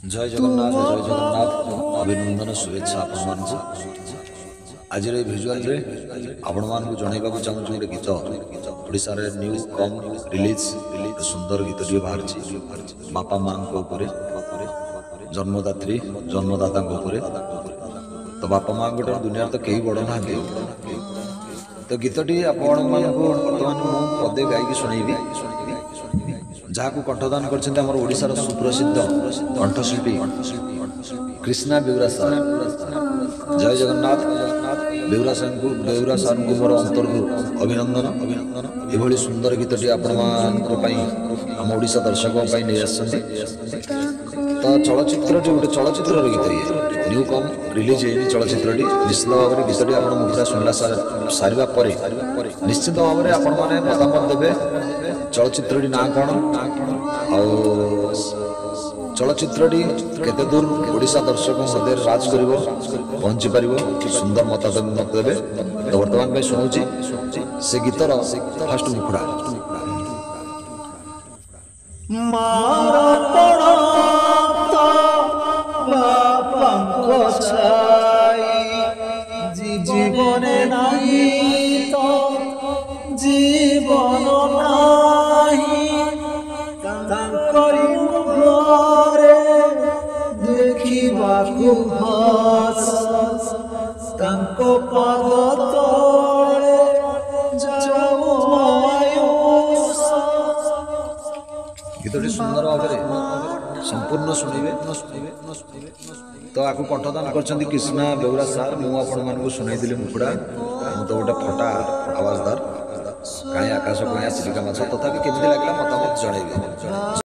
जय जगन्नाथ अभिनंदन शुभेच्छा आपण आज भिजुआल आपण मान जनवाक चाहूँ गोटे गीत ओडार न्यू कम रिलीज सुंदर गीत बाहर बापा माँ जन्मदात्री जन्मदाता तो बापा माँ गोटे दुनिया तो कहीं बड़ ना तो गीतटी आपण मानक बर्तमान मुझे पदे गायकी शुणेबी जहाँ को कंठदान कर सुप्रसिद्ध कंठशिल्पी कृष्णा बेउरा सार। जय जगन्नाथ बेउरा सार को मोर अंतरु अभिनंदन एभली सुंदर गीतटी आपण आम ओडिशा दर्शक नहीं आसती तो चलचित्र गोटे चलचित्र गीत ये न्यू कम रिलीज है चलचित्र निश्चित भाव में गीतटी आप मुखरा शुणला सारापर निश्चित भाव में आपण मैंने मतामत देवे चलचित्र ना कौन चलचित्र केते दूर ओडिशा दर्शक मध्य राज कर पहुंची पार सुंदर मत देवे तो बर्तमान शुणुची से गीतर फास्ट मुखड़ा जीवन नहीं तो जीवन देखिबाकू हस तांको पाद तले जाओ आयुष गीतटी सुंदर भाव संपूर्ण शुणे तो आपको कंठदान कर कृष्णा बेउरा सार मुझे शुणाई मुखड़ा तो गोटे फटा आवाजदार कहीं आकाश कहीं चिलिका माछ तथापि केमी लगे मतामत जनइबे।